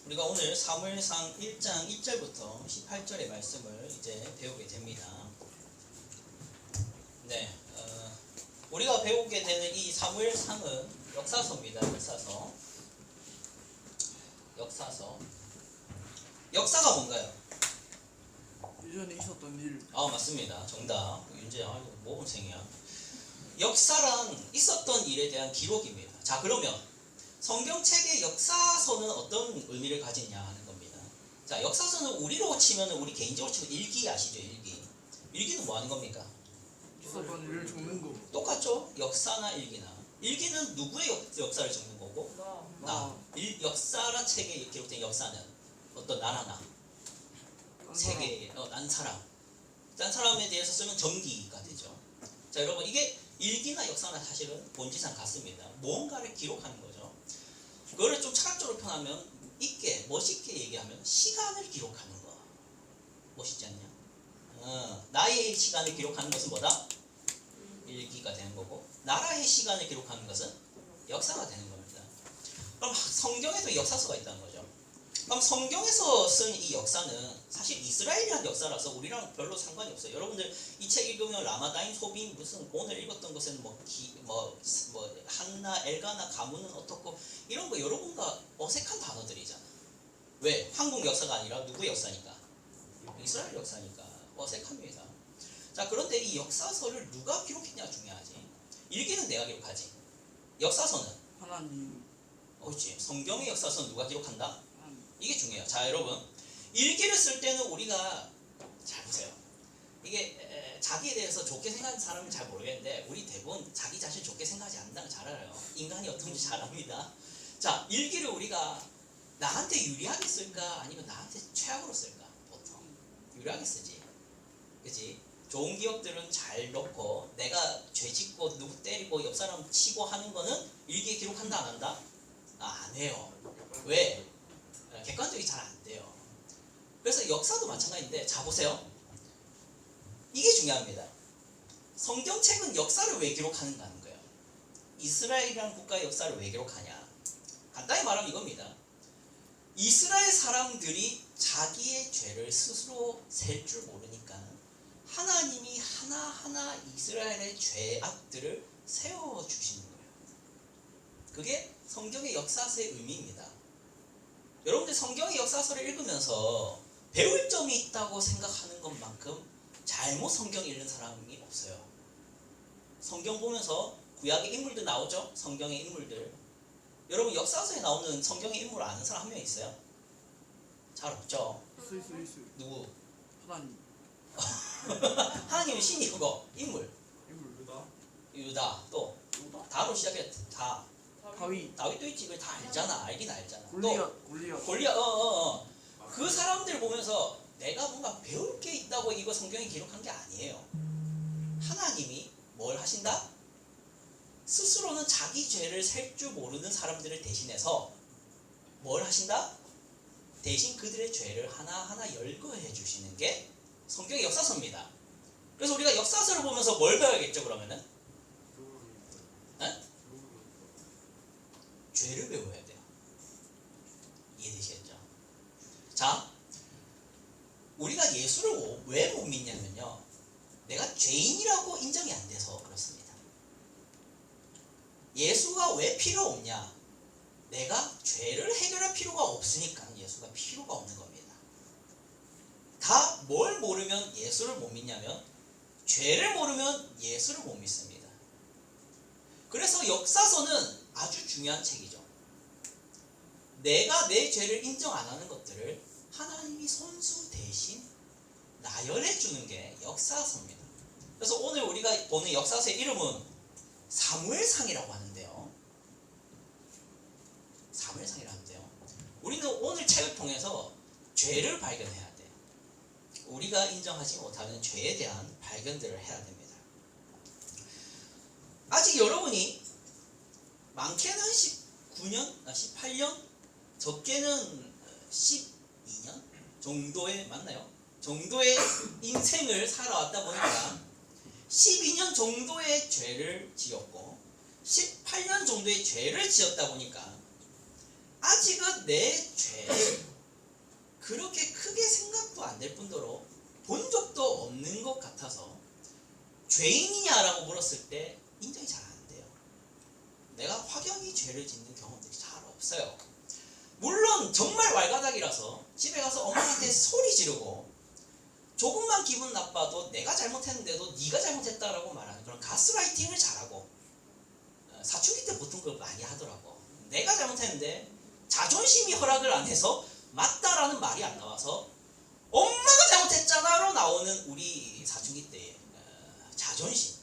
우리가 오늘 사무엘상 1장 1절부터 18절의 말씀을 이제 배우게 됩니다. 네, 우리가 배우게 되는 이 사무엘상은 역사서입니다. 역사서. 역사가 뭔가요? 예전에 있었던 일. 맞습니다. 정답. 윤재야, 모범생이야. 역사란 있었던 일에 대한 기록입니다. 자, 그러면 성경책의 역사서는 어떤 의미를 가지냐 하는 겁니다. 자, 역사서는 우리로 치면 우리 개인적으로 치면 일기 아시죠? 일기는 뭐 하는 겁니까? 있었던 일을 적는 거. 똑같죠? 역사나 일기나. 일기는 누구의 역사를 적는 거고? 나. 역사란 책에 기록된 역사는 어떤 나라나 세계, 난 사람에 대해서 쓰면 정기가 되죠. 자, 여러분, 이게 일기나 역사나 사실은 본질상 같습니다. 무언가를 기록하는 거죠. 그거를 좀 철학적으로 표현하면 있게 멋있게 얘기하면 시간을 기록하는 거. 멋있지 않냐? 나의 시간을 기록하는 것은 뭐다? 일기가 되는 거고, 나라의 시간을 기록하는 것은 역사가 되는 겁니다. 그럼 성경에도 역사서가 있다는 거죠. 그럼 성경에서 쓴 이 역사는 사실 이스라엘이란 역사라서 우리랑 별로 상관이 없어요. 여러분들 이 책 읽으면 라마다인, 소빔, 무슨 오늘 읽었던 것은 한나, 엘가나, 가문은 어떻고 이런 거 여러분과 어색한 단어들이잖아. 왜? 한국 역사가 아니라 누구의 역사니까? 이스라엘 역사니까 어색합니다. 자, 그런데 이 역사서를 누가 기록했냐 중요하지. 일기는 내가 기록하지. 역사서는 하나님. 그렇지. 성경의 역사서는 누가 기록한다? 이게 중요해요. 자, 여러분, 일기를 쓸 때는 우리가 잘 보세요. 이게 자기에 대해서 좋게 생각하는 사람은 잘 모르겠는데 우리 대부분 자기 자신 좋게 생각하지 않는다는 걸 잘 알아요. 인간이 어떤지 잘 압니다. 자, 일기를 우리가 나한테 유리하게 쓸까 아니면 나한테 최악으로 쓸까? 보통 유리하게 쓰지. 그치? 좋은 기억들은 잘 넣고 내가 죄 짓고 누구 때리고 옆 사람 치고 하는 거는 일기에 기록한다 안 한다? 안 해요. 왜? 객관적이 잘 안 돼요. 그래서 역사도 마찬가지인데, 자 보세요. 이게 중요합니다. 성경책은 역사를 왜 기록하는가 하는 거예요. 이스라엘이라는 국가의 역사를 왜 기록하냐. 간단히 말하면 이겁니다. 이스라엘 사람들이 자기의 죄를 스스로 셀 줄 모르니까 하나님이 하나하나 이스라엘의 죄악들을 세워주시는 거예요. 그게 성경의 역사서의 의미입니다. 여러분들 성경의 역사서를 읽으면서 배울 점이 있다고 생각하는 것만큼 잘못 성경 읽는 사람이 없어요. 성경 보면서 구약의 인물들 나오죠? 성경의 인물들. 여러분 역사서에 나오는 성경의 인물 아는 사람 한 명 있어요? 잘 없죠? 있어. 누구? 하나님. 하나님은 신이 그거 인물. 유다. 또 다로 시작해. 다윗도 있지. 다 알잖아. 알긴 알잖아. 골리앗. 그 사람들 보면서 내가 뭔가 배울 게 있다고 이거 성경에 기록한 게 아니에요. 하나님이 뭘 하신다? 스스로는 자기 죄를 셀 줄 모르는 사람들을 대신해서 뭘 하신다? 대신 그들의 죄를 하나하나 열거해 주시는 게 성경의 역사서입니다. 그래서 우리가 역사서를 보면서 뭘 배워야겠죠, 그러면은? 죄를 배워야 돼요. 이해되시겠죠? 자, 우리가 예수를 왜 못 믿냐면요, 내가 죄인이라고 인정이 안 돼서 그렇습니다. 예수가 왜 필요 없냐? 내가 죄를 해결할 필요가 없으니까 예수가 필요가 없는 겁니다. 다 뭘 모르면 예수를 못 믿냐면 죄를 모르면 예수를 못 믿습니다. 그래서 역사서는 아주 중요한 책이죠. 내가 내 죄를 인정 안 하는 것들을 하나님이 손수 대신 나열해 주는 게 역사서입니다. 그래서 오늘 우리가 보는 역사서의 이름은 사무엘상이라고 하는데요. 우리는 오늘 책을 통해서 죄를 발견해야 돼요. 우리가 인정하지 못하는 죄에 대한 발견들을 해야 됩니다. 아직 여러분이 많게는 18년, 적게는 12년 정도의, 맞나요? 정도의 인생을 살아왔다 보니까 12년 정도의 죄를 지었고 18년 정도의 죄를 지었다 보니까 아직은 내 죄를 그렇게 크게 생각도 안 될 뿐더러 본 적도 없는 것 같아서 죄인이냐라고 물었을 때 인정이 잘 안 돼요. 내가 확연히 죄를 짓는 경험들이 잘 없어요. 물론 정말 왈가닥이라서 집에 가서 엄마한테 소리 지르고 조금만 기분 나빠도 내가 잘못했는데도 네가 잘못했다라고 말하는 그런 가스라이팅을 잘하고, 사춘기 때 보통 그걸 많이 하더라고. 내가 잘못했는데 자존심이 허락을 안 해서 맞다라는 말이 안 나와서 엄마가 잘못했잖아로 나오는 우리 사춘기 때의 자존심,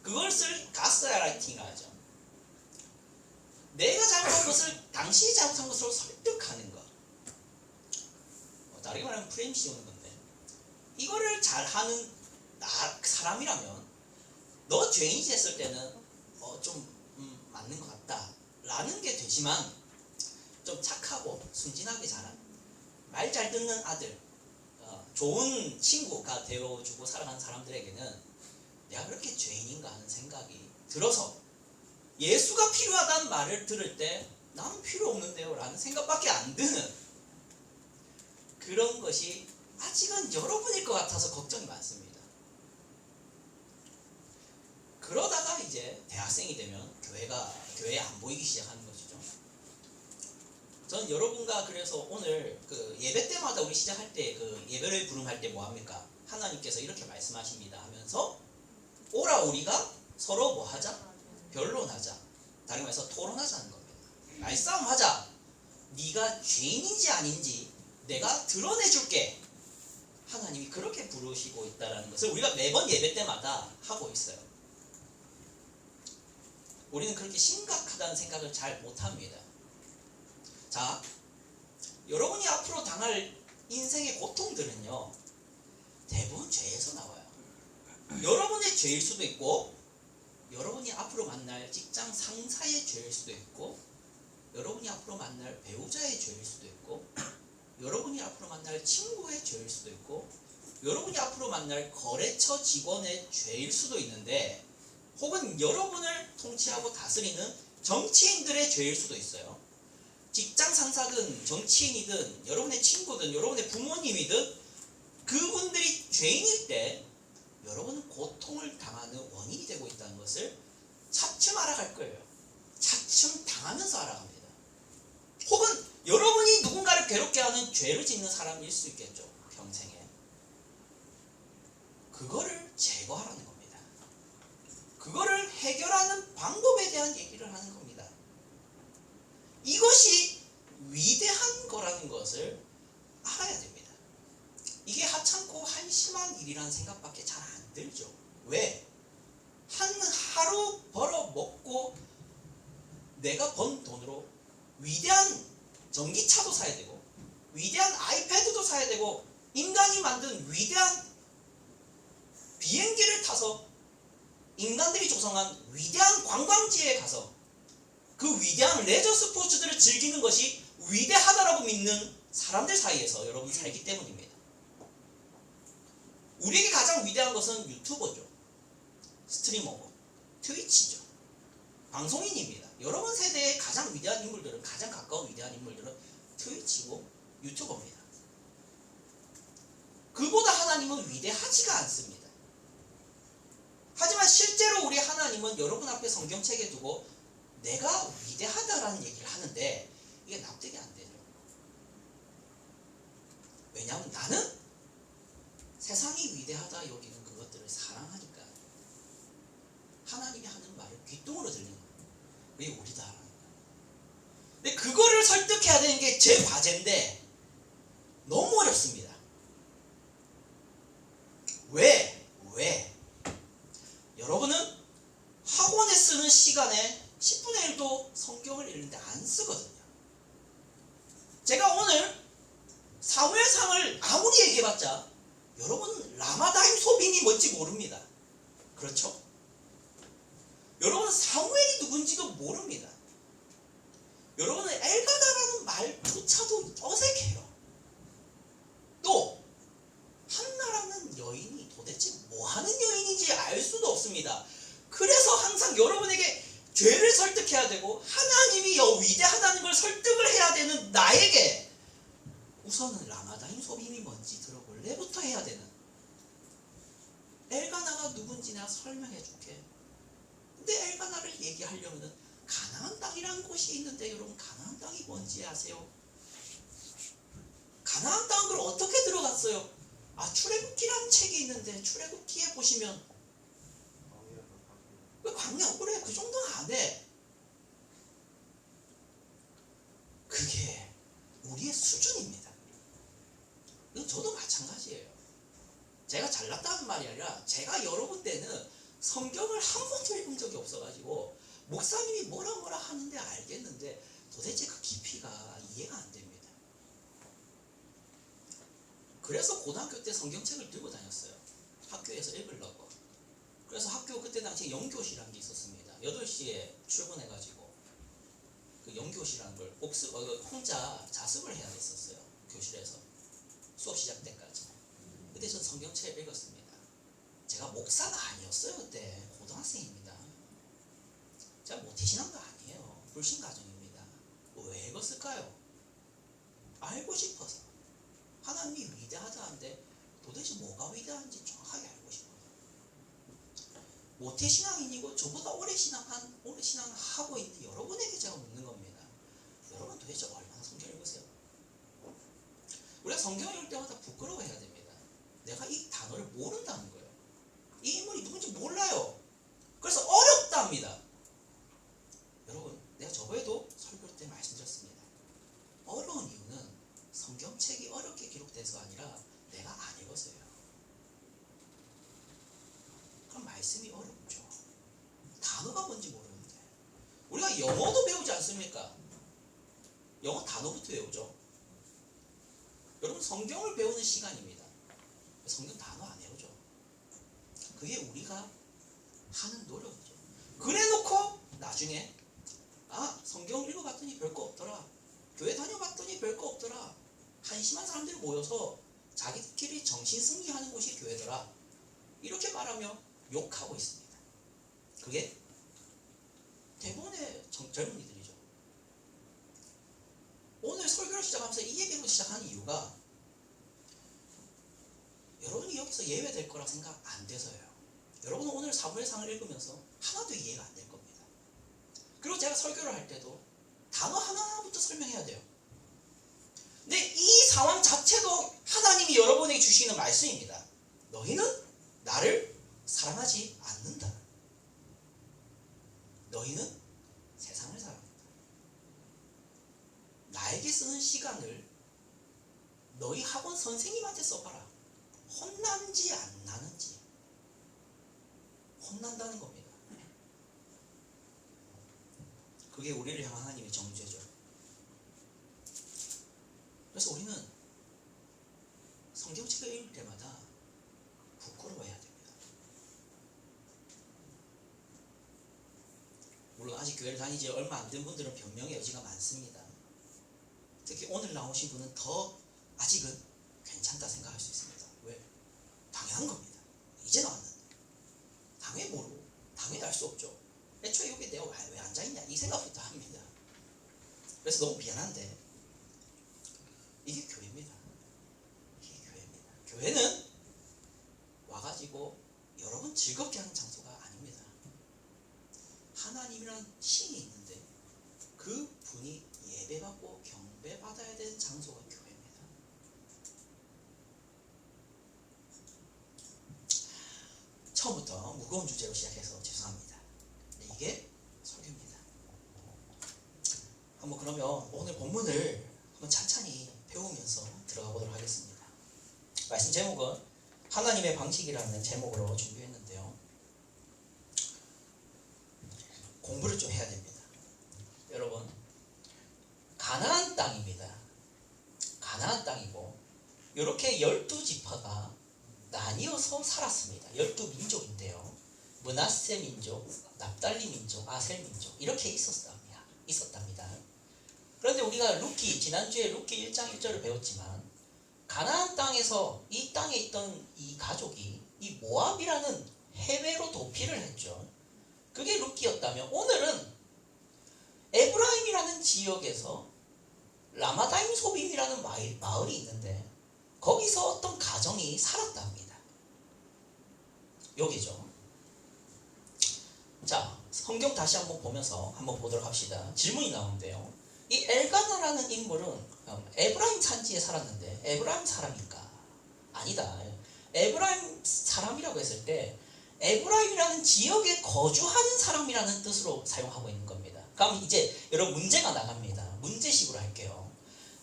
그걸 쓸 가스라이팅이라 하죠. 내가 잘못한 것을 당신이 잘못한 것으로 설득하는 것, 다르게 말하면 프레임 씌우는 건데, 이거를 잘하는 사람이라면 너 죄인이 됐을 때는 좀 맞는 것 같다 라는 게 되지만, 좀 착하고 순진하게 자란 말 잘 듣는 아들, 좋은 친구가 되어주고 살아가는 사람들에게는 내가 그렇게 죄인인가 하는 생각이 들어서 예수가 필요하다는 말을 들을 때 나는 필요 없는데요 라는 생각밖에 안 드는 그런 것이 아직은 여러분일 것 같아서 걱정이 많습니다. 그러다가 이제 대학생이 되면 교회에 안 보이기 시작하는 것이죠. 전 여러분과 그래서 오늘 그 예배 때마다 우리 시작할 때 그 예배를 부름할 때 뭐 합니까? 하나님께서 이렇게 말씀하십니다 하면서 오라 우리가 서로 뭐 하자? 변론하자. 다른 말해서 토론하자는 겁니다. 말싸움하자. 네가 죄인인지 아닌지 내가 드러내줄게. 하나님이 그렇게 부르시고 있다는 것을 우리가 매번 예배 때마다 하고 있어요. 우리는 그렇게 심각하다는 생각을 잘 못합니다. 자, 여러분이 앞으로 당할 인생의 고통들은요, 대부분 죄에서 나와요. 여러분의 죄일 수도 있고, 여러분이 앞으로 만날 직장 상사의 죄일 수도 있고, 여러분이 앞으로 만날 배우자의 죄일 수도 있고, 여러분이 앞으로 만날 친구의 죄일 수도 있고, 여러분이 앞으로 만날 거래처 직원의 죄일 수도 있는데, 혹은 여러분을 통치하고 다스리는 정치인들의 죄일 수도 있어요. 직장 상사든 정치인이든 여러분의 친구든 여러분의 부모님이든 그분들이 죄인일 때 여러분은 고통을 당하는 원인이 되고 있다는 것을 차츰 알아갈 거예요. 차츰 당하면서 알아갑니다. 혹은 여러분이 누군가를 괴롭게 하는 죄를 짓는 사람일 수 있겠죠. 평생에. 그거를 제거하라는 겁니다. 그거를 해결하는 방법에 대한 얘기를 하는 겁니다. 이것이 위대한 거라는 것을 알아야 됩니다. 이게 하찮고 한심한 일이라는 생각밖에 잘 안 들죠. 왜? 한 하루 벌어 먹고 내가 번 돈으로 위대한 전기차도 사야 되고 위대한 아이패드도 사야 되고 인간이 만든 위대한 비행기를 타서 인간들이 조성한 위대한 관광지에 가서 그 위대한 레저 스포츠들을 즐기는 것이 위대하다라고 믿는 사람들 사이에서 여러분 살기 때문입니다. 우리에게 가장 위대한 것은 유튜버죠. 스트리머고 트위치죠. 방송인입니다. 여러분 세대의 가장 위대한 인물들은, 가장 가까운 위대한 인물들은 트위치고 유튜버입니다. 그보다 하나님은 위대하지가 않습니다. 하지만 실제로 우리 하나님은 여러분 앞에 성경책에 두고 내가 위대하다라는 얘기를 하는데 이게 납득이 안 되죠. 왜냐하면 나는 세상이 위대하다 여기는 그것들을 사랑하니까 하나님이 하는 말을 귓등으로 들리는 거예요. 왜 우리다? 근데 그거를 설득해야 되는 게 제 과제인데 너무 어렵습니다. 왜? 여러분은 학원에 쓰는 시간에 10분의 1도 성경을 읽는데 안 쓰거든요. 제가 오늘 사무엘상을 아무리 얘기해봤자 여러분 라마다임 소빙이 뭔지 모릅니다. 그렇죠? 여러분은 사무엘이 누군지도 모릅니다. 여러분은 엘가다라는 말조차도 어색해요. 또 한나라는 여인이 도대체 뭐하는 여인인지 알 수도 없습니다. 그래서 항상 여러분에게 죄를 설득해야 되고 하나님이 위대하다는 걸 설득을 해야 되는 나에게 우선은 라마다임 소빔이 뭔지 들어볼래부터 해야 되는, 엘가나가 누군지 내가 설명해 줄게. 근데 엘가나를 얘기하려면 가나안 땅이라는 곳이 있는데 여러분 가나안 땅이 뭔지 아세요? 가나안 땅을 어떻게 들어갔어요? 출애굽기라는 책이 있는데 출애굽기에 보시면 왜 광야? 그래 그 정도는 안 해. 그게 우리의 수준입니다. 이건 저도 마찬가지예요. 제가 잘났다는 말이 아니라 제가 여러 군데는 성경을 한 번도 읽은 적이 없어가지고 목사님이 뭐라 하는데 알겠는데 도대체 그 깊이가 이해가 안 됩니다. 그래서 고등학교 때 성경책을 들고 다녔어요. 학교에서 읽으려고. 그래서 학교 그때 당시에 영교시라는 게 있었습니다. 8시에 출근해가지고 그 영교시라는 걸 혼자 자습을 해야 됐었어요. 교실에서 수업 시작 때까지. 그때 전 성경책을 읽었습니다. 제가 목사가 아니었어요. 그때 고등학생입니다. 제가 모태신앙도 아니에요. 불신가정입니다. 왜 읽었을까요? 알고 싶어서. 하나님이 위대하다는데 도대체 뭐가 위대한지 정확하게 알고 싶어요. 모태신앙인이고 저보다 오래 신앙하고 있는 여러분에게 제가 묻는 겁니다. 여러분 도대체 얼마나 성경 읽으세요? 우리가 성경 읽을 때마다 부끄러워해야 됩니다. 내가 이 단어를 모른다는 거예요. 이 인물이 누군지 몰라요. 그래서 어렵답니다. 여러분 내가 저번에도 설교 때 말씀드렸습니다. 어려운 이유는 성경책이 어렵게 기록돼서가 아니라 내가 안 읽었어요. 그럼 말씀이 어렵죠. 단어가 뭔지 모르는데. 우리가 영어도 배우지 않습니까? 영어 단어부터 외우죠. 여러분 성경을 배우는 시간입니다. 성경 단어 안 외우죠. 그게 우리가 하는 노력이죠. 그래놓고 나중에 성경 읽어봤더니 별거 없더라. 교회 다녀봤더니 별거 없더라. 한심한 사람들이 모여서 자기들끼리 정신승리하는 곳이 교회더라. 이렇게 말하며 욕하고 있습니다. 그게 대부분의 젊은이들이죠. 오늘 설교를 시작하면서 이 얘기로 시작하는 이유가 여러분이 여기서 예외될 거라 생각 안 돼서요. 여러분은 오늘 사무엘상을 읽으면서 하나도 이해가 안 될 겁니다. 그리고 제가 설교를 할 때도 단어 하나하나부터 설명해야 돼요. 근데 이 상황 자체도 하나님이 여러분에게 주시는 말씀입니다. 너희는 나를 사랑하지 않는다. 너희는 세상을 사랑한다. 나에게 쓰는 시간을 너희 학원 선생님한테 써봐라. 혼난지 안 나는지. 혼난다는 겁니다. 그게 우리를 향한 하나님의 정죄죠. 그래서 우리는 성경책을 읽을 때마다 부끄러워해야 됩니다. 물론 아직 교회를 다니지 얼마 안 된 분들은 변명의 여지가 많습니다. 특히 오늘 나오신 분은 더 아직은 괜찮다 생각할 수 있습니다. 왜? 당연한 겁니다. 이제 나왔는데 당연히 모르고 당연히 알 수 없죠. 애초에 여기 내가 왜 앉아있냐 이 생각부터 합니다. 그래서 너무 미안한데 이게 교회입니다. 이게 교회입니다. 교회는 와가지고 여러분 즐겁게 하는 장소가 아닙니다. 하나님이란 신이 있는데 그 분이 예배받고 경배받아야 되는 장소가 교회입니다. 처음부터 무거운 주제로 시작해서 죄송합니다. 근데 이게 설교입니다. 한번 그러면 오늘 본문을 한번 찬찬히 배우면서 들어가 보도록 하겠습니다. 말씀 제목은 하나님의 방식이라는 제목으로 준비했는데요. 공부를 좀 해야 됩니다. 여러분 가나안 땅입니다. 가나안 땅이고 이렇게 12지파가 나뉘어서 살았습니다. 12민족인데요. 므낫세 민족, 납달리 민족, 아셀 민족 이렇게 있었답니다. 그런데 우리가 지난주에 룻기 1장 1절을 배웠지만 가나안 땅에서 이 땅에 있던 이 가족이 이 모압이라는 해외로 도피를 했죠. 그게 룻기였다면 오늘은 지역에서 라마다임 소빔이라는 마을이 있는데 거기서 어떤 가정이 살았다 합니다. 여기죠. 자, 성경 다시 한번 보면서 한번 보도록 합시다. 질문이 나오는데요. 이 엘가나라는 인물은 에브라임 산지에 살았는데 에브라임 사람인가? 아니다. 에브라임 사람이라고 했을 때 에브라임이라는 지역에 거주하는 사람이라는 뜻으로 사용하고 있는 겁니다. 그럼 이제 여러분 문제가 나갑니다. 문제식으로 할게요.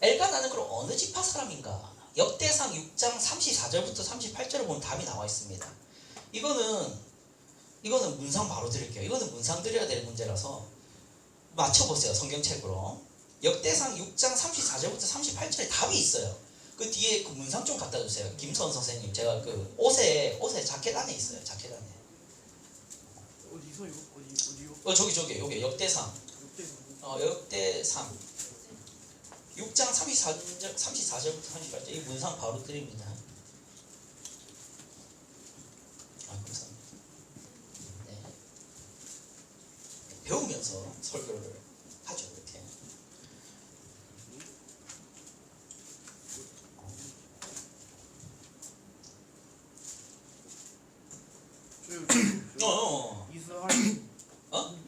엘가나는 그럼 어느 지파 사람인가? 역대상 6장 34절부터 38절을 보면 답이 나와 있습니다. 이거는 문상 바로 드릴게요. 이거는 문상 드려야 될 문제라서 맞춰보세요. 성경책으로. 역대상 6장 34절부터 38절에 답이 있어요. 그 뒤에 그 문상 좀 갖다 주세요. 김선 선생님. 제가 그 옷에 자켓 안에 있어요. 자켓 안에. 어디서 이거? 어디요? 저기 여기 역대상. 역대상 6장 34절부터 38절. 이 문상 바로 드립니다. 감사합니다. 네. 배우면서 설교를 하죠. 이렇게.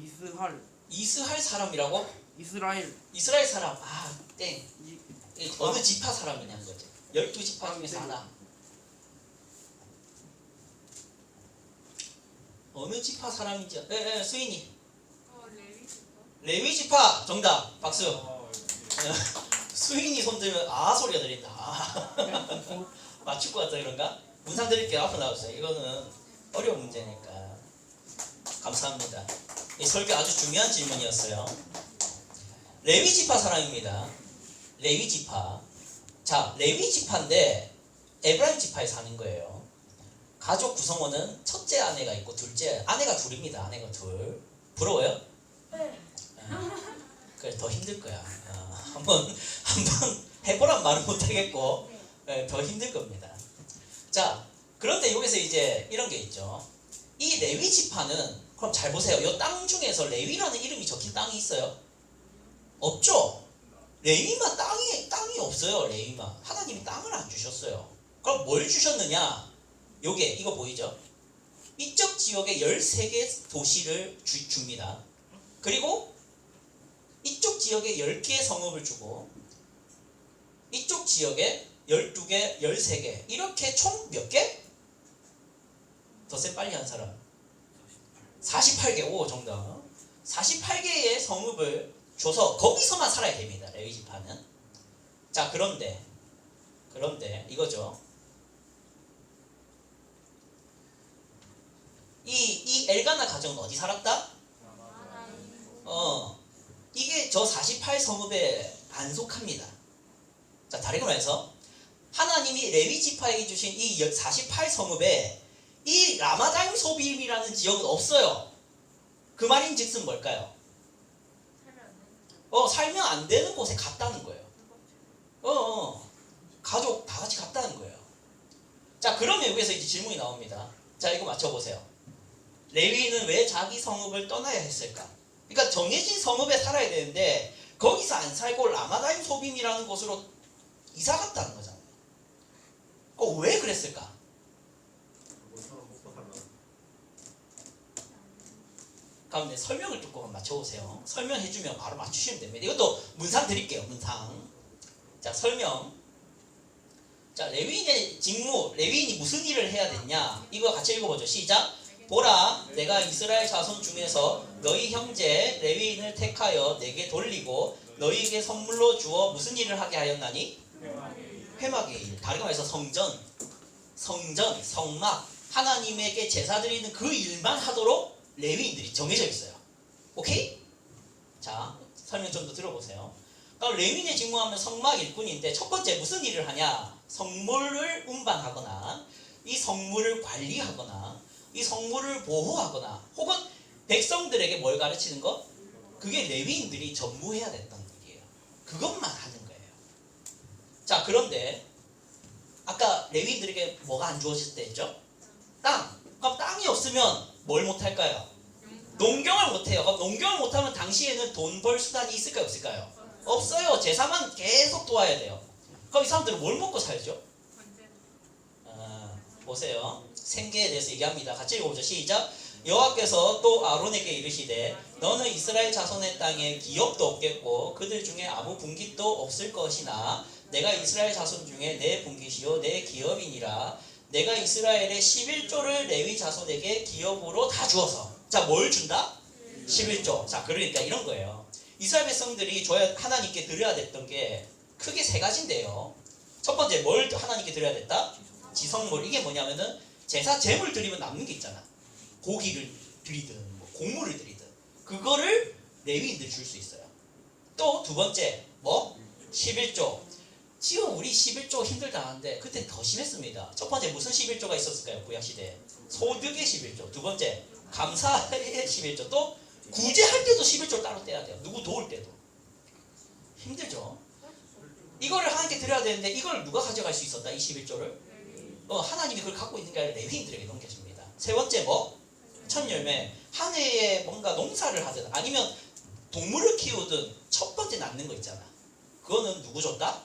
이스할. 이스할 사람이라고? 이스라엘 사람. 땡. 어느 지파 사람이냐는 거죠. 12지파 중에서 하나. 어느 지파 사람인지. 수인이. 레위 지파. 정답. 박수. 수인이 손 들면 소리가 들린다. 맞출 것 같다 그런가? 문상 드릴게요. 앞으로 나와주세요. 이거는 어려운 문제니까. 감사합니다. 이 설교 아주 중요한 질문이었어요. 레위 지파 사람입니다. 레위 지파. 자, 레위 지파인데 에브라임 지파에 사는 거예요. 가족 구성원은 첫째 아내가 있고 둘째 아내가 둘입니다. 아내가 둘. 부러워요? 네. 그래 더 힘들 거야. 한번 해보란 말은 못하겠고 더 힘들 겁니다. 자, 그런데 여기서 이제 이런 게 있죠. 이 레위 지파는 그럼 잘 보세요. 이 땅 중에서 레위라는 이름이 적힌 땅이 있어요? 없죠. 레위만 땅이 없어요. 레위만 하나님이 땅을 안 주셨어요. 그럼 뭘 주셨느냐? 이거 보이죠? 이쪽 지역에 13개 도시를 줍니다. 그리고 이쪽 지역에 10개의 성읍을 주고 이쪽 지역에 12개, 13개 이렇게 총 몇 개? 더 빨리 한 사람 48개. 오 정답. 48개의 성읍을 줘서 거기서만 살아야 됩니다. 레위 지파는. 자, 그런데 이거죠. 이 엘가나 가정은 어디 살았다? 이게 저 48성읍에 안 속합니다. 자, 다르게 말해서 하나님이 레위 지파에게 주신 이 48성읍에 이 라마다임 소빔이라는 지역은 없어요. 그 말인즉슨 뭘까요? 살면 안 되는 곳에 갔다는 거예요. 가족 다 같이 갔다는 거예요. 자, 그러면 여기서 이제 질문이 나옵니다. 자, 이거 맞춰보세요. 레위는 왜 자기 성읍을 떠나야 했을까? 그러니까 정해진 성읍에 살아야 되는데 거기서 안 살고 라마다임 소빔이라는 곳으로 이사 갔다는 거잖아요. 왜 그랬을까? 그럼 이제 설명을 듣고 한번 맞춰보세요. 설명해주면 바로 맞추시면 됩니다. 이것도 문상 드릴게요. 문상. 자, 설명. 자, 레위인의 직무, 레위인이 무슨 일을 해야 됐냐? 이거 같이 읽어보죠. 시작. 보라, 내가 이스라엘 자손 중에서 너희 형제 레위인을 택하여 내게 돌리고 너희에게 선물로 주어 무슨 일을 하게 하였나니? 회막의 일. 다르게 말해서 성전, 성막, 하나님에게 제사 드리는 그 일만 하도록 레위인들이 정해져 있어요. 오케이? 자, 설명 좀 더 들어보세요. 그러니까 레위인의 직무하면 성막 일꾼인데 첫 번째 무슨 일을 하냐? 성물을 운반하거나 이 성물을 관리하거나 이 성물을 보호하거나 혹은 백성들에게 뭘 가르치는 것? 그게 레위인들이 전무해야 됐던 일이에요. 그것만 하는 거예요. 자, 그런데 아까 레위인들에게 뭐가 안 주어졌다 했죠? 땅. 그럼 땅이 없으면 뭘 못할까요? 농경을 못해요. 그럼 농경을 못하면 당시에는 돈 벌 수단이 있을까요? 없을까요? 없어요. 제사만 계속 도와야 돼요. 그럼 이 사람들은 뭘 먹고 살죠? 보세요. 생계에 대해서 얘기합니다. 같이 읽어보죠. 시작. 여호와께서 또 아론에게 이르시되 너는 이스라엘 자손의 땅에 기업도 없겠고 그들 중에 아무 분깃도 없을 것이나 내가 이스라엘 자손 중에 내 분깃이요 내 기업이니라. 내가 이스라엘의 11조를 레위 자손에게 기업으로 다 주어서. 자, 뭘 준다? 11조. 자, 그러니까 이런 거예요. 이스라엘 백성들이 줘야 하나님께 드려야 됐던 게 크게 세 가지인데요. 첫 번째, 뭘 하나님께 드려야 됐다? 지성물. 이게 뭐냐면은 제사 제물 드리면 남는 게 있잖아. 고기를 드리든 뭐 곡물을 드리든 그거를 레위인들 줄 수 있어요. 또 두 번째, 뭐? 11조. 지금 우리 11조 힘들다 하는데 그때 더 심했습니다. 첫 번째 무슨 11조가 있었을까요? 구약시대에 소득의 11조. 두 번째 감사의 11조. 또 구제할 때도 11조 따로 떼야 돼요. 누구 도울 때도. 힘들죠. 이거를 하나님께 드려야 되는데 이걸 누가 가져갈 수 있었다? 이 11조를? 하나님이 그걸 갖고 있는 게 아니라 레위인들에게 넘겨집니다. 세 번째 뭐? 첫 열매. 한 해에 뭔가 농사를 하든 아니면 동물을 키우든 첫 번째 낳는 거 있잖아. 그거는 누구 줬다?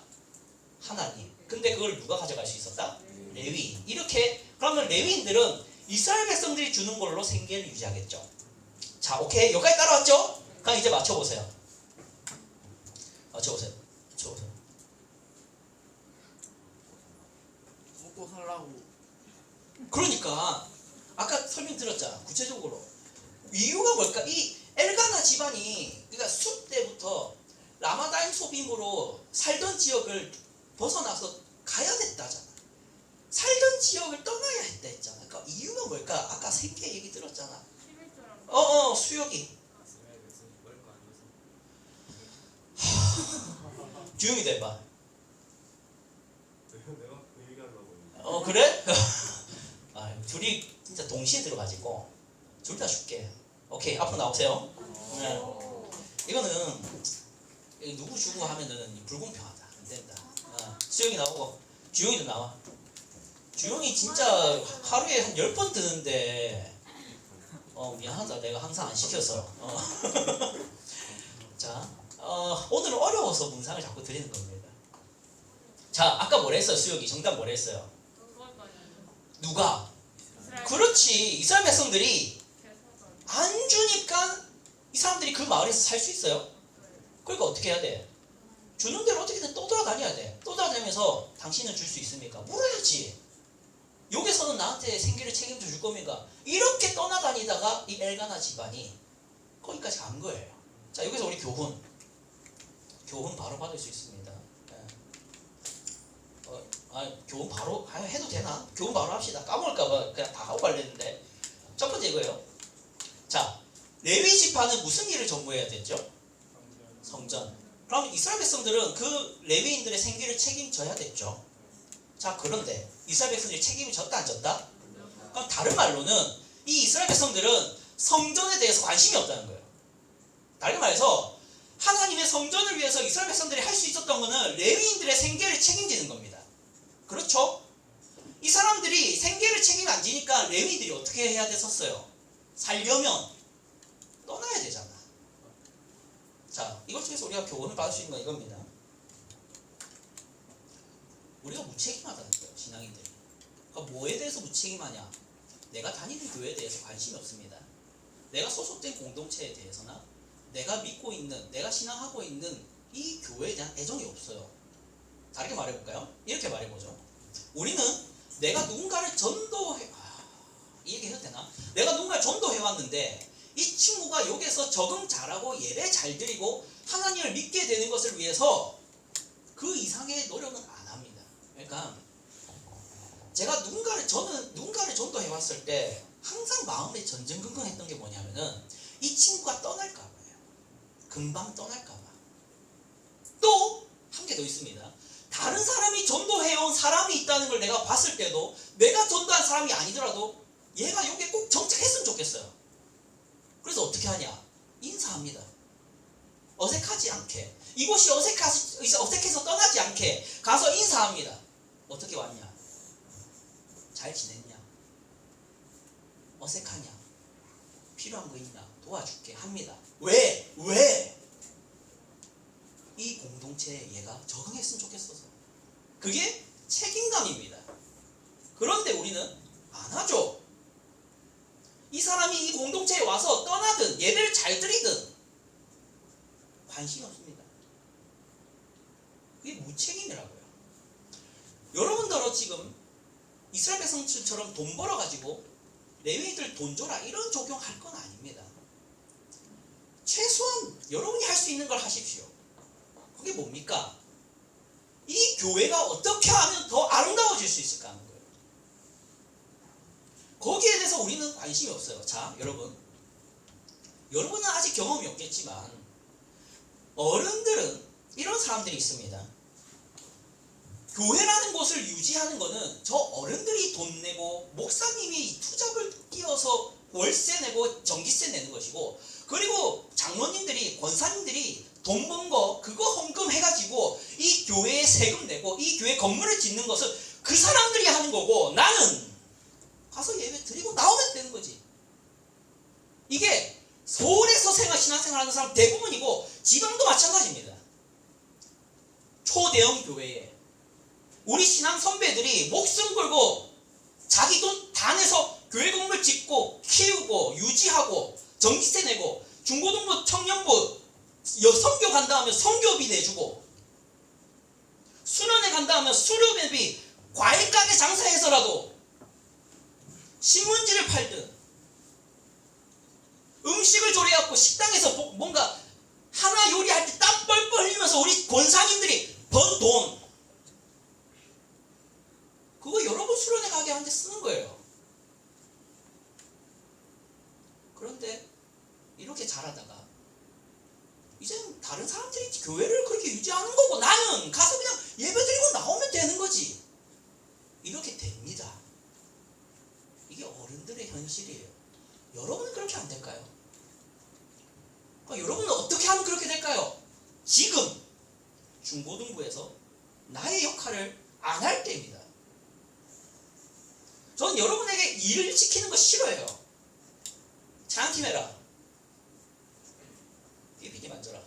하나님. 근데 그걸 누가 가져갈 수 있었다? 레위인. 이렇게 그러면 레위인들은 이스라엘 백성들이 주는 걸로 생계를 유지하겠죠. 자, 오케이. 여기까지 따라왔죠? 그럼 이제 맞춰보세요. 맞춰보세요. 먹고 살라고. 그러니까 아까 설명드렸잖아. 구체적으로 이유가 뭘까? 이 엘가나 집안이 그러니까 숲 때부터 라마다임 소빔으로 살던 지역을 벗어나서 가야 됐다잖아. 살던 지역을 떠나야 했다 했잖아. 그러니까 이유가 뭘까? 아까 생계 얘기 들었잖아. 수욕이. 주용이 돼봐. 내가 그 얘기하려고 했는데. 그래? 둘이 진짜 동시에 들어가지고 둘 다 줄게. 오케이, 앞으로 나오세요. 네. 이거는 누구 주고 하면은 불공평하다. 안 된다. 수영이 나오고 주용이도 나와. 주용이 진짜 하루에 한 10번 드는데 미안하다. 내가 항상 안 시켜서. 자, 오늘은 어려워서 문상을 자꾸 드리는 겁니다. 자, 아까 뭐라 했어요? 수영이 정답 뭐라 했어요? 누가? 그렇지. 이스라엘 백성들이 안 주니까 이 사람들이 그 마을에서 살 수 있어요. 그러니까 어떻게 해야 돼? 주는 대로 어떻게든 떠돌아다녀야 돼. 떠돌아다니면서 당신은 줄 수 있습니까? 물어야지. 여기서는 나한테 생계를 책임져 줄 겁니까? 이렇게 떠나다니다가 이 엘가나 집안이 거기까지 간 거예요. 자, 여기서 우리 교훈 바로 받을 수 있습니다. 교훈 바로 해도 되나? 교훈 바로 합시다. 까먹을까봐 그냥 다 하고 갈랬는데. 첫 번째 이거예요. 자, 레위 지파는 무슨 일을 전무해야 됐죠? 성전. 그럼 이스라엘 백성들은 그 레위인들의 생계를 책임져야 됐죠. 자, 그런데 이스라엘 백성들이 책임을 졌다 안 졌다? 그럼 다른 말로는 이 이스라엘 백성들은 성전에 대해서 관심이 없다는 거예요. 다르게 말해서 하나님의 성전을 위해서 이스라엘 백성들이 할 수 있었던 것은 레위인들의 생계를 책임지는 겁니다. 그렇죠? 이 사람들이 생계를 책임 안 지니까 레위인들이 어떻게 해야 됐었어요? 살려면 떠나야 되잖아. 자, 이것 중에서 우리가 교훈을 받을 수 있는 건 이겁니다. 우리가 무책임하다는 거예요, 신앙인들이. 그러니까 뭐에 대해서 무책임하냐? 내가 다니는 교회에 대해서 관심이 없습니다. 내가 소속된 공동체에 대해서나 내가 믿고 있는, 내가 신앙하고 있는 이 교회에 대한 애정이 없어요. 다르게 말해볼까요? 이렇게 말해보죠. 우리는 내가 누군가를 이 얘기 해도 되나? 내가 누군가를 전도해왔는데 이 친구가 여기서 적응 잘하고 예배 잘 드리고 하나님을 믿게 되는 것을 위해서 그 이상의 노력은 안 합니다. 그러니까 제가 누군가를 전도해왔을 때 항상 마음에 전전긍긍했던 게 뭐냐면은 이 친구가 떠날까 봐요. 금방 떠날까 봐. 또 한 개 더 있습니다. 다른 사람이 전도해온 사람이 있다는 걸 내가 봤을 때도 내가 전도한 사람이 아니더라도 얘가 여기에 꼭 정착했으면 좋겠어요. 그래서 어떻게 하냐? 인사합니다. 어색하지 않게. 이곳이 어색해서 떠나지 않게 가서 인사합니다. 어떻게 왔냐? 잘 지냈냐? 어색하냐? 필요한 거 있냐? 도와줄게 합니다. 왜? 왜? 이 공동체에 얘가 적응했으면 좋겠어서. 그게 책임감입니다. 그런데 우리는 안 하죠. 이 사람이 이 공동체에 와서 떠나든 예배를 잘 드리든 관심이 없습니다. 그게 무책임이라고요. 여러분들은 지금 이스라엘 백성들처럼 돈 벌어가지고 레위인들 돈 줘라 이런 적용할 건 아닙니다. 최소한 여러분이 할 수 있는 걸 하십시오. 그게 뭡니까? 이 교회가 어떻게 하면 더 아름다워질 수 있을까 하는 거예요. 거기에 대해서 우리는 관심이 없어요. 자, 여러분은 아직 경험이 없겠지만 어른들은 이런 사람들이 있습니다. 교회라는 곳을 유지하는 거는 저 어른들이 돈 내고 목사님이 투잡을 끼워서 월세 내고 전기세 내는 것이고, 그리고 장로님들이 권사님들이 돈 번 거 그거 헌금 해가지고 이 교회에 세금 내고 이 교회 건물을 짓는 것을 그 사람들이 하는 거고, 나는 가서 예배 드리고 나오면 되는 거지. 이게 서울에서 신앙생활하는 사람 대부분이고 지방도 마찬가지입니다. 초대형 교회에 우리 신앙 선배들이 목숨 걸고 자기 돈 다 내서 교회 건물 짓고 키우고 유지하고 전기세 내고 중고등부 청년부 선교 간다 하면 선교비 내주고 수련회 간다 하면 수련회비, 과일 가게 장사해서라도 신문지를 팔든 음식을 조리해갖고 식당에서 뭔가 하나 요리할 때 땀 뻘뻘 흘리면서 우리 권사님들이 번 돈 그거 여러분 수련회 가게 하는데 쓰는 거예요. 그런데 이렇게 잘하다가 이제는 다른 사람들이 교회를 그렇게 유지하는 거고 나는 가서 그냥 예배드리고 나오면 되는 거지. 이렇게 됩니다. 이게 어른들의 현실이에요. 여러분은 그렇게 안 될까요? 여러분은 어떻게 하면 그렇게 될까요? 지금 중고등부에서 나의 역할을 안 할 때입니다. 전 여러분에게 일을 시키는 거 싫어해요. 차 한 팀 해라. PPT 만져라.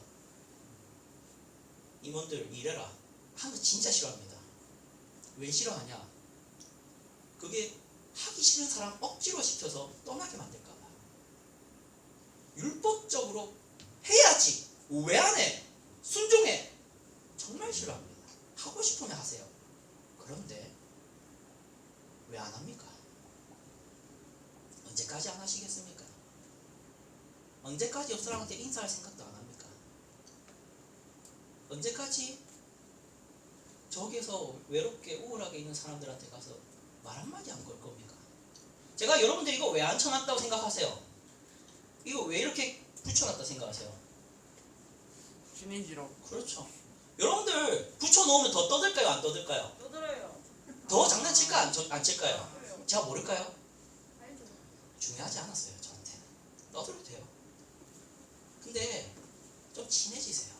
임원들 일해라. 하는 거 진짜 싫어합니다. 왜 싫어하냐? 그게 하기 싫은 사람 억지로 시켜서 떠나게 만들까 봐. 율법적으로 해야지. 왜 안 해? 순종해. 정말 싫어합니다. 하고 싶으면 하세요. 그런데 왜 안 합니까? 언제까지 안 하시겠습니까? 언제까지 옆 사람한테 인사할 생각도 안 합니까? 언제까지 저기에서 외롭게 우울하게 있는 사람들한테 가서 말 한마디 안 걸 겁니까? 제가 여러분들 이거 왜 안 쳐놨다고 생각하세요? 이거 왜 이렇게 붙여놨다 생각하세요? 친해지라고. 그렇죠. 여러분들 붙여놓으면 더 떠들까요? 안 떠들까요? 떠들어요. 더 장난칠까? 안 칠까요? 떠들어요. 제가 모를까요? 알죠. 중요하지 않았어요. 저한테는. 떠들어도 돼요. 근데 좀 친해지세요.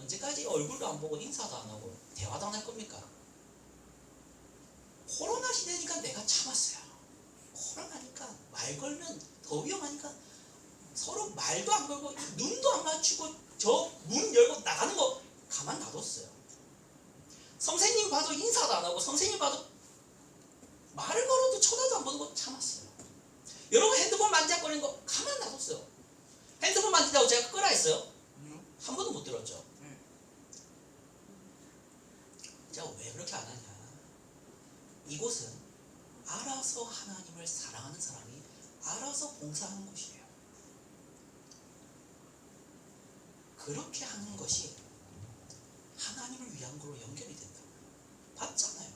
언제까지 얼굴도 안 보고 인사도 안 하고 대화도 안 할 겁니까? 코로나 시대니까 내가 참았어요. 코로나니까 말 걸면 더 위험하니까 서로 말도 안 걸고 눈도 안 맞추고 저 문 열고 나가는 거 가만 놔뒀어요. 선생님 봐도 인사도 안 하고 선생님 봐도 말을 걸어도 쳐다도 안 보는 거 참았어요. 여러분 핸드폰 만지작거리는 거 가만 놔뒀어요. 핸드폰 만진다고 제가 끄라 했어요? 아니요? 한 번도 못 들었죠. 네. 제가 왜 그렇게 안 하냐? 이곳은 알아서 하나님을 사랑하는 사람이 알아서 봉사하는 곳이에요. 그렇게 하는 것이 하나님을 위한 거로 연결이 된다고요. 봤잖아요.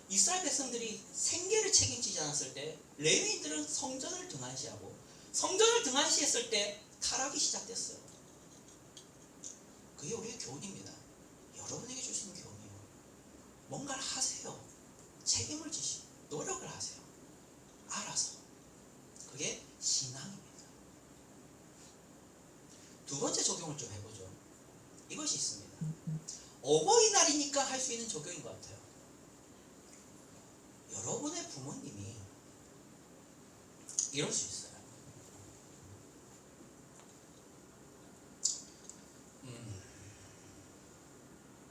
이스라엘 백성들이 생계를 책임지지 않았을 때 레위인들은 성전을 등한시하고 성전을 등한시했을 때 타락이 시작됐어요. 그게 우리의 교훈입니다. 여러분에게 주시는 교훈이에요. 뭔가를 하세요. 책임을 지시고 노력을 하세요. 알아서. 그게 신앙입니다. 두 번째 적용을 좀 해보죠. 이것이 있습니다. 어버이날이니까 할 수 있는 적용인 것 같아요. 여러분의 부모님이 이럴 수 있어요.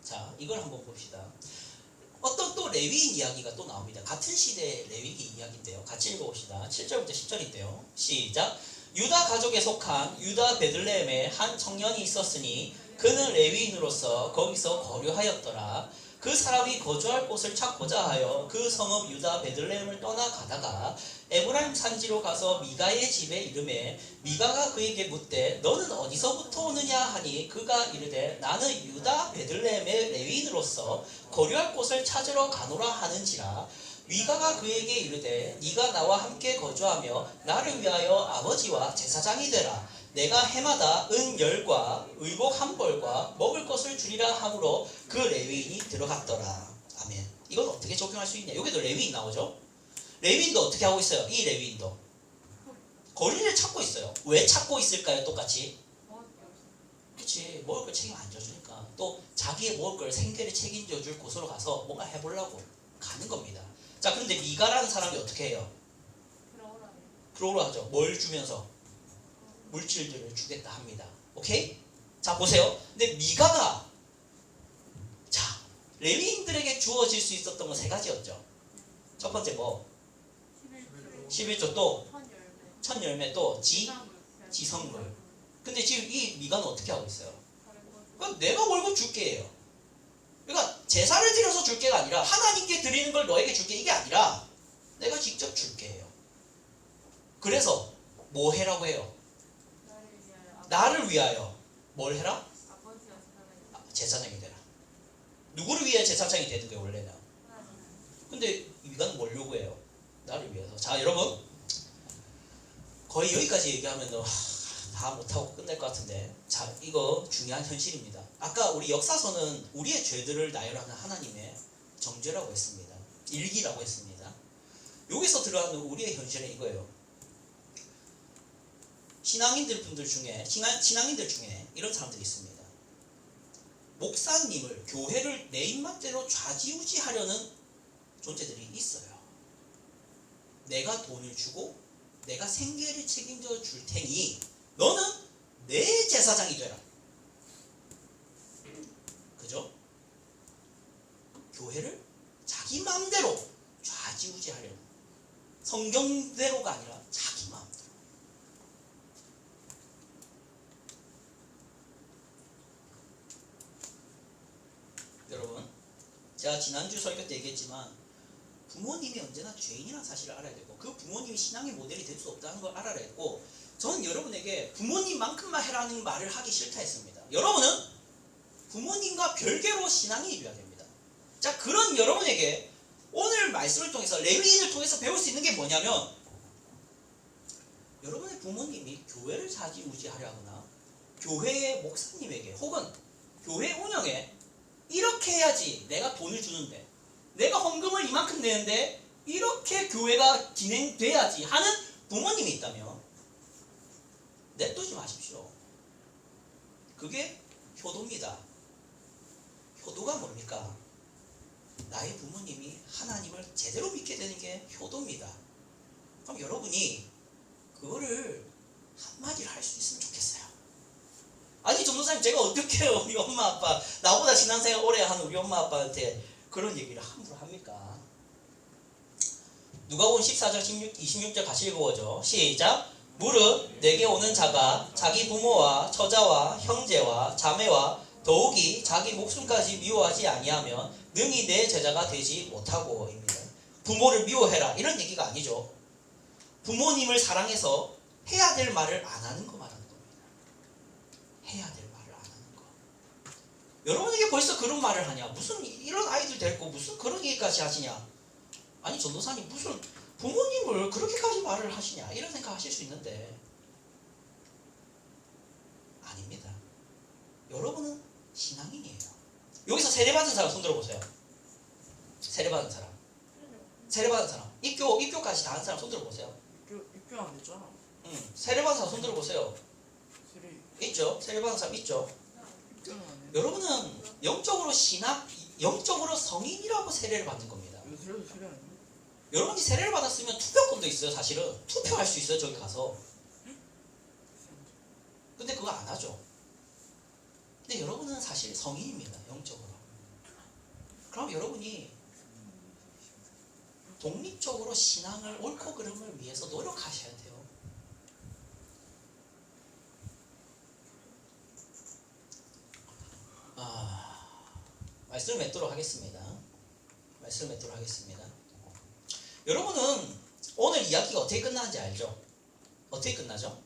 자, 이걸 한번 봅시다. 어떤 또 레위인 이야기가 또 나옵니다. 같은 시대의 레위기 이야기인데요. 같이 읽어봅시다. 7절부터 10절인데요. 시작. 유다 가족에 속한 유다 베들레헴에 한 청년이 있었으니 그는 레위인으로서 거기서 거류하였더라. 그 사람이 거주할 곳을 찾고자 하여 그 성읍 유다 베들레헴을 떠나가다가 에브라임 산지로 가서 미가의 집에 이르매 미가가 그에게 묻되 너는 어디서부터 오느냐 하니 그가 이르되 나는 유다 베들레헴의 레위인으로서 거류할 곳을 찾으러 가노라 하는지라. 미가가 그에게 이르되 네가 나와 함께 거주하며 나를 위하여 아버지와 제사장이 되라. 내가 해마다 은 10과 의복 1벌과 먹을 것을 주리라 하므로 그 레위인이 들어갔더라. 아멘. 이건 어떻게 적용할 수 있냐? 여기도 레위인 나오죠? 레위인도 어떻게 하고 있어요? 이 레위인도 거리를 찾고 있어요. 왜 찾고 있을까요? 똑같이? 그치, 먹을 걸 책임 안 져주니까. 또 자기의 먹을 걸 생계를 책임져 줄 곳으로 가서 뭔가 해보려고 가는 겁니다. 자, 그런데 미가라는 사람이 어떻게 해요? 그러오라 하죠. 뭘 주면서? 물질들을 주겠다 합니다. 오케이? 자, 보세요. 근데 미가가 자, 레위인들에게 주어질 수 있었던 건 3가지였죠. 첫 번째 뭐? 11조 또 첫 열매 또 지성물. 근데 지금 이 미가는 어떻게 하고 있어요? 그러니까 내가 월급 줄게예요. 그러니까 제사를 드려서 줄게가 아니라 하나님께 드리는 걸 너에게 줄게 이게 아니라 내가 직접 줄게예요. 그래서 뭐 해라고 해요? 나를 위하여 뭘 해라? 제사장이 되라. 누구를 위해 제사장이 되는 거예요 원래는? 근데 미가는 뭘 요구해요? 나를 위해서. 자, 여러분 거의 여기까지 얘기하면 다 못하고 끝날 것 같은데, 자, 이거 중요한 현실입니다. 아까 우리 역사서는 우리의 죄들을 나열하는 하나님의 정죄라고 했습니다. 일기라고 했습니다. 여기서 들어가는 우리의 현실은 이거예요. 신앙인들 중에 이런 사람들이 있습니다. 목사님을, 교회를 내 입맛대로 좌지우지하려는 존재들이 있어요. 내가 돈을 주고 내가 생계를 책임져 줄 테니 너는 내 제사장이 되라. 그죠? 교회를 자기 마음대로 좌지우지하려는, 성경대로가 아니라 자기 마음대로. 여러분, 제가 지난주 설교 때 얘기했지만 부모님이 언제나 죄인이라는 사실을 알아야 되고 그 부모님이 신앙의 모델이 될 수 없다는 걸 알아야 했고, 저는 여러분에게 부모님만큼만 해라는 말을 하기 싫다 했습니다. 여러분은 부모님과 별개로 신앙이 이루어야 됩니다. 자, 그런 여러분에게 오늘 말씀을 통해서 레위인을 통해서 배울 수 있는 게 뭐냐면, 여러분의 부모님이 교회를 좌지우지하려 하거나 교회의 목사님에게 혹은 교회 운영에 이렇게 해야지 내가 돈을 주는데, 내가 헌금을 이만큼 내는데 이렇게 교회가 진행돼야지 하는 부모님이 있다면 냅두지 마십시오. 그게 효도입니다. 효도가 뭡니까? 나의 부모님이 하나님을 제대로 믿게 되는 게 효도입니다. 그럼 여러분이 그거를 한마디를 할 수 있으면 좋겠어요. 아니, 전도사님, 제가 어떻게 해요? 우리 엄마 아빠, 나보다 신앙생활 오래 하는 우리 엄마 아빠한테 그런 얘기를 함부로 합니까? 누가복음 14장 26절 같이 읽어보죠. 시작. 무릇 내게 오는 자가 자기 부모와 처자와 형제와 자매와 더욱이 자기 목숨까지 미워하지 아니하면 능히 내 제자가 되지 못하고입니다. 부모를 미워해라 이런 얘기가 아니죠. 부모님을 사랑해서 해야 될 말을 안 하는 거 말하는 겁니다. 해야 될 말을 안 하는 거. 여러분에게 벌써 그런 말을 하냐? 무슨 이런 아이들 데리고 무슨 그런 얘기까지 하시냐? 아니, 전도사님 무슨 부모님을 그렇게까지 말을 하시냐? 이런 생각 하실 수 있는데 아닙니다. 여러분은 신앙인이에요. 여기서 세례받은 사람 손 들어보세요. 세례받은 사람. 세례받은 사람. 입교까지 다 한 사람 손 들어보세요. 입교 안 됐잖아. 세례받은 사람 손 들어보세요. 세례 있죠? 세례받은 사람 있죠? 입교는 안 해. 여러분은 영적으로 성인이라고 세례를 받는 겁니다. 요새도 세례 아니야? 여러분이 세례를 받았으면 투표권도 있어요. 사실은 투표할 수 있어요. 저기 가서. 근데 그거 안 하죠. 근데 여러분은 사실 성인입니다. 영적으로. 그럼 여러분이 독립적으로 신앙을 옳고 그름을 위해서 노력하셔야 돼요. 말씀을 맺도록 하겠습니다. 여러분은 오늘 이야기가 어떻게 끝나는지 알죠? 어떻게 끝나죠?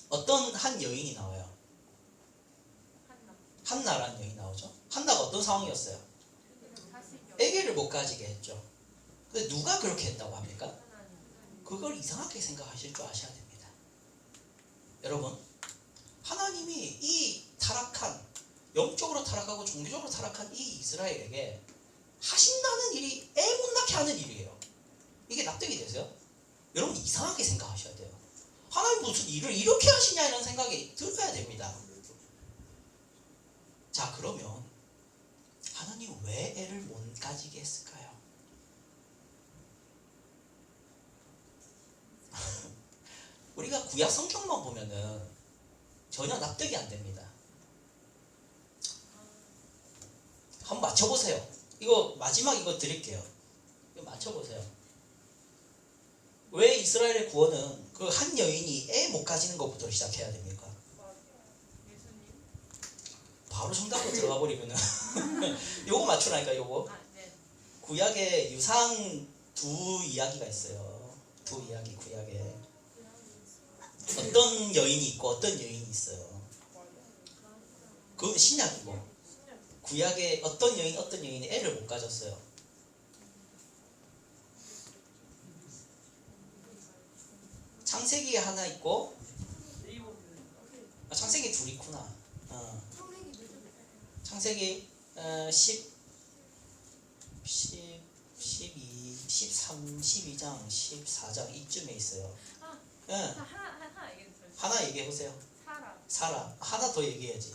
어떤 한 여인이 나와요. 한나라는 여인이 나오죠. 한나가 어떤 상황이었어요? 아기를 못 가지게 했죠. 근데 누가 그렇게 했다고 합니까? 그걸 이상하게 생각하실 줄 아셔야 됩니다. 여러분, 하나님이 이 타락한, 영적으로 타락하고 종교적으로 타락한 이 이스라엘에게 하신다는 일이 애 못 낳게 하는 일이에요. 이게 납득이 되세요? 여러분 이상하게 생각하셔야 돼요. 하나님 무슨 일을 이렇게 하시냐 이런 생각이 들어야 됩니다. 자, 그러면 하나님 왜 애를 못 가지게 했을까요? 우리가 구약 성경만 보면은 전혀 납득이 안 됩니다. 한번 맞춰보세요. 이거 마지막 이거 드릴게요. 이거 맞춰보세요. 왜 이스라엘의 구원은 그 한 여인이 애 못 가지는 것부터 시작해야 됩니까? 바로 정답으로 들어가 버리면은 요거 맞추라니까. 요거 구약에 유사한 두 이야기가 있어요. 두 이야기 구약에 어떤 여인이 있고 어떤 여인이 있어요. 그건 신약이고 구약에 어떤 여인이 애를 못 가졌어요. 창세기에 하나 있고 창세기 둘 있구나. 창세기 10, 12, 13, 12장, 14장 이쯤에 있어요. 하나 얘기해보세요. 사라. 하나 더 얘기해야지.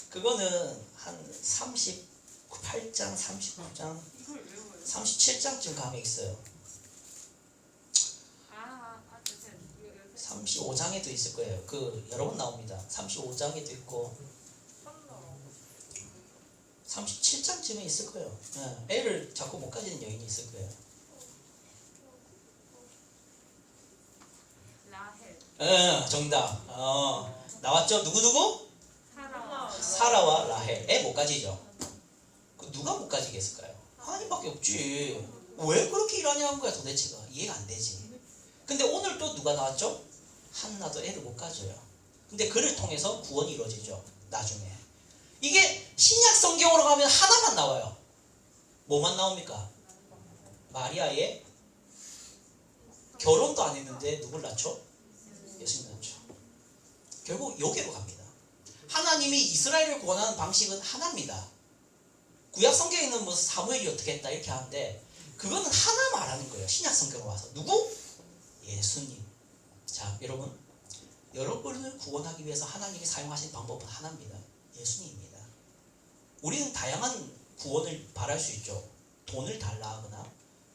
그거는 한 38장, 39장, 37장쯤 가면 있어요. 35장에도 있을 거예요. 그 여러 번 나옵니다. 35장에도 있고 37장쯤에 있을 거예요. 애를 자꾸 못 가지는 여인이 있을 거예요. 정답. 나왔죠? 누구? 사라와 라헬. 애 못 가지죠. 그 누가 못 가지게 했을까요? 하나님밖에 없지. 왜 그렇게 일하냐는 거야 도대체가. 이해가 안 되지. 근데 오늘 또 누가 나왔죠? 한나도 애를 못 가져요. 근데 그를 통해서 구원이 이루어지죠. 나중에. 이게 신약 성경으로 가면 하나만 나와요. 뭐만 나옵니까? 마리아의 결혼도 안 했는데 누굴 낳죠? 예수님 낳죠. 결국 여기로 갑니다. 하나님이 이스라엘을 구원하는 방식은 하나입니다. 구약 성경에는 뭐 사무엘이 어떻게 했다 이렇게 하는데 그거는 하나 말하는 거예요. 신약 성경으로 와서. 누구? 예수님. 자, 여러분을 구원하기 위해서 하나님이 사용하신 방법은 하나입니다. 예수님입니다. 우리는 다양한 구원을 바랄 수 있죠. 돈을 달라 하거나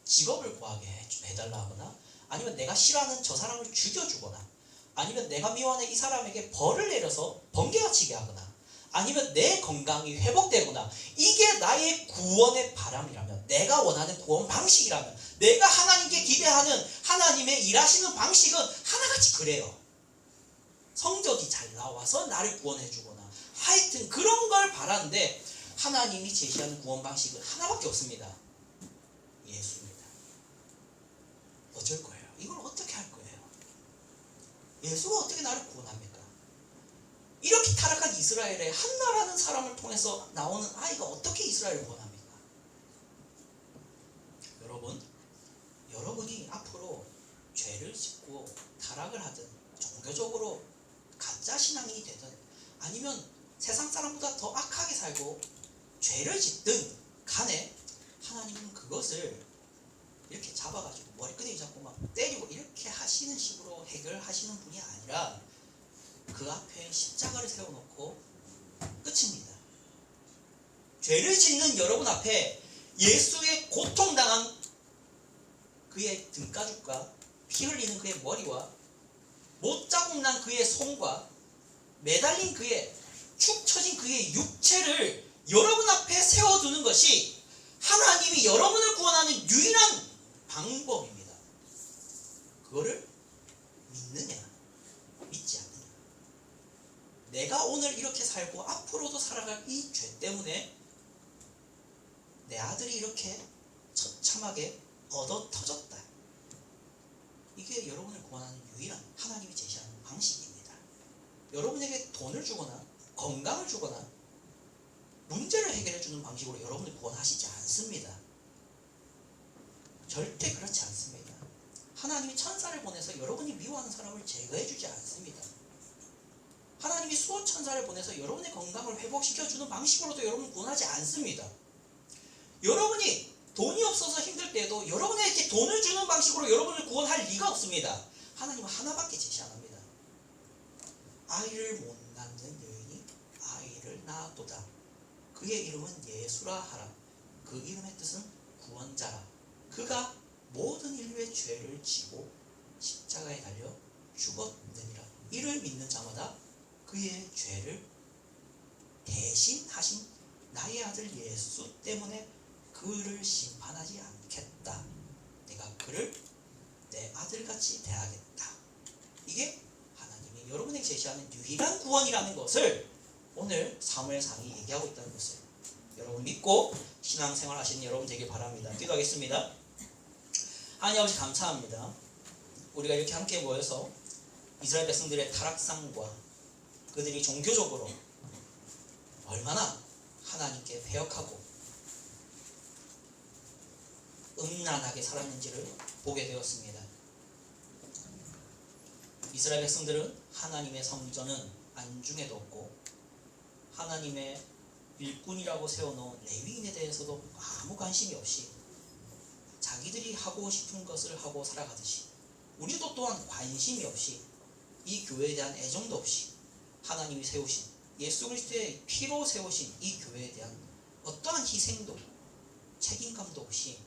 직업을 구하게 해달라 하거나 아니면 내가 싫어하는 저 사람을 죽여주거나 아니면 내가 미워하는 이 사람에게 벌을 내려서 번개가 치게 하거나 아니면 내 건강이 회복되거나 이게 나의 구원의 바람이라면 내가 원하는 구원 방식이라면 내가 하나님께 기대하는 하나님의 일하시는 방식은 하나같이 그래요. 성적이 잘 나와서 나를 구원해 주거나 하여튼 그런 걸 바라는데 하나님이 제시하는 구원 방식은 하나밖에 없습니다. 예수입니다. 어쩔 거예요? 이걸 어떻게 할 거예요? 예수가 어떻게 나를 구원합니까? 이렇게 타락한 이스라엘에 한나라는 사람을 통해서 나오는 아이가 어떻게 이스라엘을 구원합니까? 여러분이 앞으로 죄를 짓고 타락을 하든 종교적으로 가짜 신앙인이 되든 아니면 세상 사람보다 더 악하게 살고 죄를 짓든 간에 하나님은 그것을 이렇게 잡아가지고 머리끄댕이 잡고 막 때리고 이렇게 하시는 식으로 해결하시는 분이 아니라 그 앞에 십자가를 세워놓고 끝입니다. 죄를 짓는 여러분 앞에 예수의 고통당한 그의 등가죽과 피 흘리는 그의 머리와 못자국 난 그의 손과 매달린 그의 축 처진 그의 육체를 여러분 앞에 세워두는 것이 하나님이 여러분을 구원하는 유일한 방법입니다. 그거를 믿느냐 믿지 않느냐. 내가 오늘 이렇게 살고 앞으로도 살아갈 이 죄 때문에 내 아들이 이렇게 처참하게 얻어 터졌다. 이게 여러분을 구원하는 유일한 하나님이 제시하는 방식입니다. 여러분에게 돈을 주거나 건강을 주거나 문제를 해결해 주는 방식으로 여러분을 구원하시지 않습니다. 절대 그렇지 않습니다. 하나님이 천사를 보내서 여러분이 미워하는 사람을 제거해 주지 않습니다. 하나님이 수호 천사를 보내서 여러분의 건강을 회복시켜 주는 방식으로도 여러분을 구원하지 않습니다. 여러분이 돈이 없어서 힘들 때에도 여러분에게 돈을 주는 방식으로 여러분을 구원할 리가 없습니다. 하나님은 하나밖에 제시 안 합니다. 아이를 못 낳는 여인이 아이를 낳았도다. 그의 이름은 예수라 하라. 그 이름의 뜻은 구원자라. 그가 모든 인류의 죄를 지고 십자가에 달려 죽었느니라. 이를 믿는 자마다 그의 죄를 대신하신 나의 아들 예수 때문에 그를 심판하지 않겠다. 내가 그를 내 아들같이 대하겠다. 이게 하나님이 여러분에게 제시하는 유일한 구원이라는 것을 오늘 사무엘상이 얘기하고 있다는 것을 여러분 믿고 신앙생활 하시는 여러분 되길 바랍니다. 기도하겠습니다. 하나님 아버지 감사합니다. 우리가 이렇게 함께 모여서 이스라엘 백성들의 타락상과 그들이 종교적으로 얼마나 하나님께 배역하고 음란하게 살았는지를 보게 되었습니다. 이스라엘 백성들은 하나님의 성전은 안중에도 없고 하나님의 일꾼이라고 세워놓은 레위인에 대해서도 아무 관심이 없이 자기들이 하고 싶은 것을 하고 살아가듯이 우리도 또한 관심이 없이 이 교회에 대한 애정도 없이 하나님이 세우신 예수 그리스도의 피로 세우신 이 교회에 대한 어떠한 희생도 책임감도 없이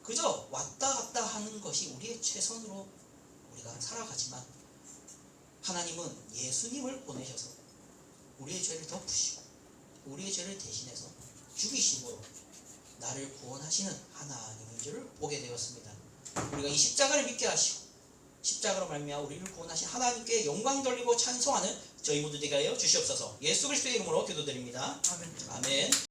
그저 왔다 갔다 하는 것이 우리의 최선으로 우리가 살아가지만 하나님은 예수님을 보내셔서 우리의 죄를 덮으시고 우리의 죄를 대신해서 죽이심으로 나를 구원하시는 하나님인 줄을 보게 되었습니다. 우리가 이 십자가를 믿게 하시고 십자가로 말미암아 우리를 구원하신 하나님께 영광 돌리고 찬송하는 저희 모두 되게 하여 주시옵소서. 예수 그리스도의 이름으로 기도드립니다. 아멘. 아멘.